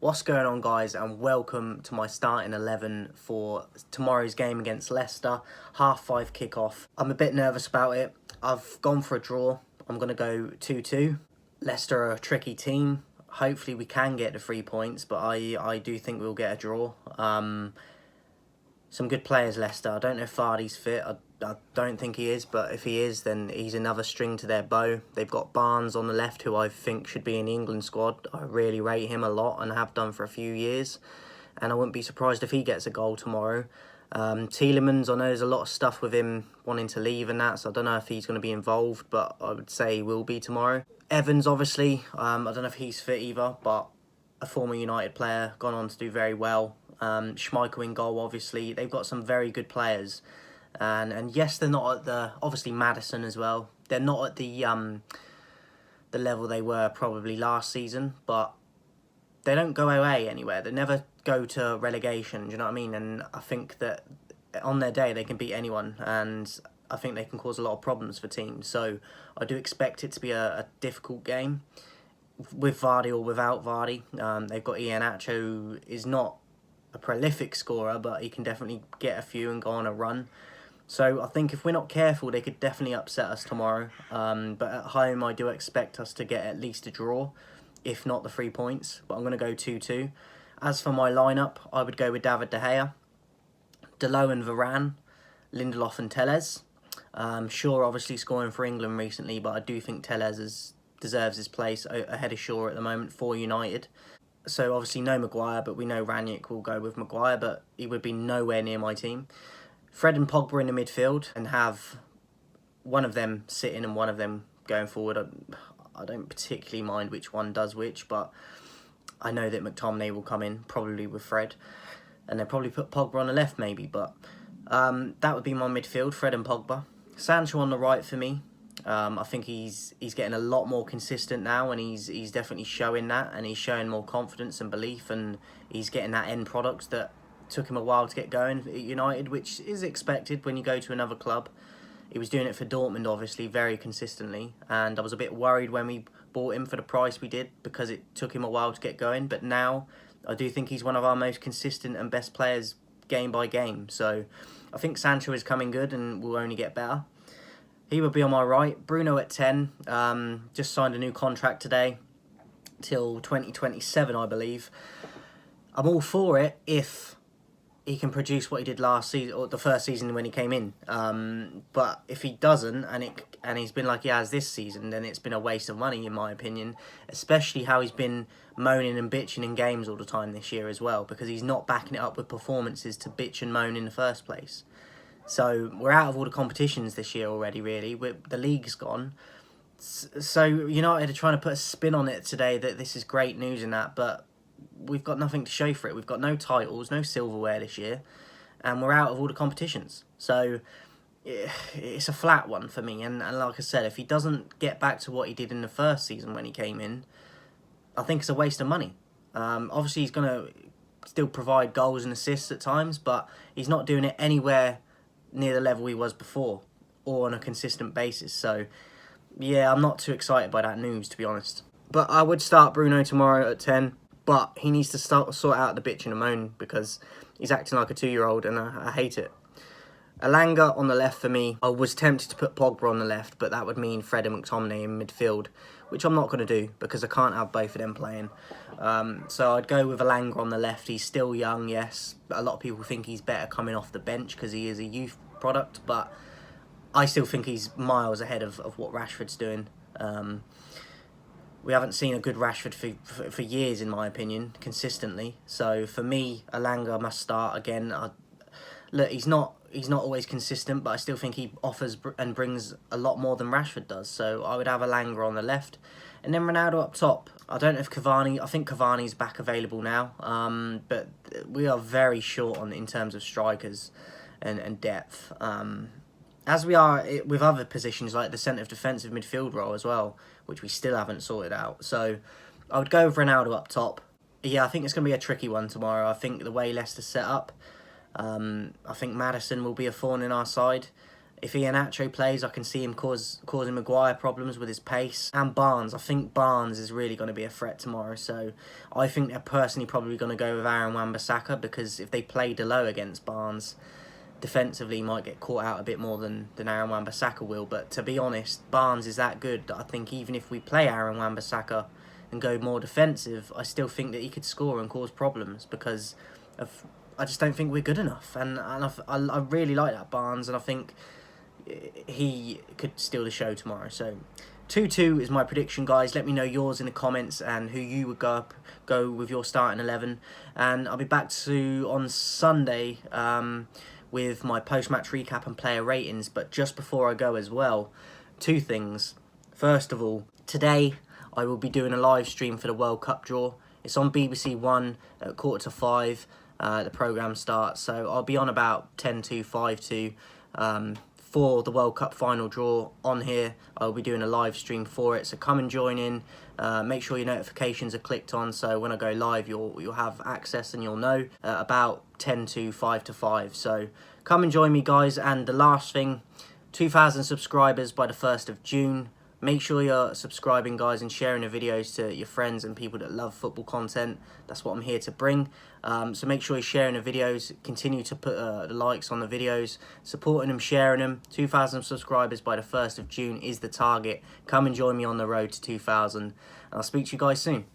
What's going on, guys, and welcome to my starting 11 for tomorrow's game against Leicester. 5:30 kickoff. I'm a bit nervous about it. I've gone for a draw. I'm going to go 2-2. Leicester are a tricky team. Hopefully we can get the 3 points, but I do think we'll get a draw. Some good players, Leicester. I don't know if Vardy's fit. I don't think he is, but if he is, then he's another string to their bow. They've got Barnes on the left, who I think should be in the England squad. I really rate him a lot and have done for a few years. And I wouldn't be surprised if he gets a goal tomorrow. Tielemans, I know there's a lot of stuff with him wanting to leave and that, so I don't know if he's going to be involved, but I would say he will be tomorrow. Evans, obviously, I don't know if he's fit either, but a former United player, gone on to do very well. Schmeichel in goal, obviously. They've got some very good players. And yes, they're not at the, obviously Maddison as well. They're not at the level they were probably last season, but they don't go away anywhere. They never go to relegation, do you know what I mean? And I think that on their day they can beat anyone, and I think they can cause a lot of problems for teams. So I do expect it to be a difficult game with Vardy or without Vardy. They've got Iheanacho, who is not a prolific scorer, but he can definitely get a few and go on a run. So I think if we're not careful, they could definitely upset us tomorrow. But at home, I do expect us to get at least a draw, if not the 3 points. But I'm going to go 2-2. As for my lineup, I would go with David De Gea, Dalot and Varane, Lindelof and Telles. Shaw obviously scoring for England recently, but I do think Telles deserves his place ahead of Shaw at the moment for United. So obviously no Maguire, but we know Ranić will go with Maguire, but he would be nowhere near my team. Fred and Pogba in the midfield, and have one of them sitting and one of them going forward. I don't particularly mind which one does which, but I know that McTominay will come in, probably with Fred, and they'll probably put Pogba on the left maybe, but that would be my midfield, Fred and Pogba. Sancho on the right for me. I think he's getting a lot more consistent now, and he's definitely showing that, and he's showing more confidence and belief, and he's getting that end product that took him a while to get going at United, which is expected when you go to another club. He was doing it for Dortmund, obviously, very consistently, and I was a bit worried when we bought him for the price we did, because it took him a while to get going, but now I do think he's one of our most consistent and best players game by game. So I think Sancho is coming good and will only get better. He would be on my right. Bruno at 10. Just signed a new contract today till 2027, I believe. I'm all for it if he can produce what he did last season, or the first season when he came in. But if he doesn't, and he's been like he has this season, then it's been a waste of money, in my opinion. Especially how he's been moaning and bitching in games all the time this year as well, because he's not backing it up with performances to bitch and moan in the first place. So we're out of all the competitions this year already, really. The league's gone. So United are trying to put a spin on it today that this is great news and that, but we've got nothing to show for it. We've got no titles, no silverware this year, and we're out of all the competitions. So it's a flat one for me. And like I said, if he doesn't get back to what he did in the first season when he came in, I think it's a waste of money. Obviously, he's going to still provide goals and assists at times, but he's not doing it anywhere near the level he was before, or on a consistent basis. So yeah, I'm not too excited by that news, to be honest. But I would start Bruno tomorrow at 10, but he needs to sort out the bitch and moan, because he's acting like a 2-year-old, and I hate it. Elanga on the left for me. I was tempted to put Pogba on the left, but that would mean Fred and McTominay in midfield, which I'm not going to do, because I can't have both of them playing. So I'd go with Elanga on the left. He's still young, yes. But a lot of people think he's better coming off the bench because he is a youth product, but I still think he's miles ahead of what Rashford's doing. We haven't seen a good Rashford for years, in my opinion, consistently. So for me, Elanga must start again. Look, he's not always consistent, but I still think he offers and brings a lot more than Rashford does. So I would have Elanga on the left, and then Ronaldo up top. I don't know if Cavani. I think Cavani's back available now, but we are very short in terms of strikers and depth. As we are with other positions like the centre of defensive midfield role as well, which we still haven't sorted out. So I would go with Ronaldo up top. Yeah, I think it's going to be a tricky one tomorrow. I think the way Leicester's set up, I think Maddison will be a thorn in our side. If Iheanacho plays, I can see him causing Maguire problems with his pace. And Barnes, I think Barnes is really going to be a threat tomorrow. So I think they're personally probably going to go with Aaron Wan-Bissaka, because if they play Delo against Barnes, defensively he might get caught out a bit more than Aaron Wan-Bissaka will. But to be honest, Barnes is that good that I think even if we play Aaron Wan-Bissaka and go more defensive, I still think that he could score and cause problems, because I just don't think we're good enough. And I really like that Barnes, and I think he could steal the show tomorrow. So 2-2 is my prediction, guys. Let me know yours in the comments and who you would go with your starting 11. And I'll be back on Sunday with my post-match recap and player ratings. But just before I go as well, two things. First of all, today I will be doing a live stream for the World Cup draw. It's on BBC One at 4:45. The programme starts, so I'll be on about 10 to 5 to for the World Cup final draw on here. I'll be doing a live stream for it, so come and join in. Make sure your notifications are clicked on, so when I go live you'll have access and you'll know about 10 to 5 to 5. So come and join me, guys. And the last thing, 2,000 subscribers by the 1st of June. Make sure you're subscribing, guys, and sharing the videos to your friends and people that love football content. That's what I'm here to bring. So make sure you're sharing the videos. Continue to put the likes on the videos, supporting them, sharing them. 2,000 subscribers by the 1st of June is the target. Come and join me on the road to 2,000. And I'll speak to you guys soon.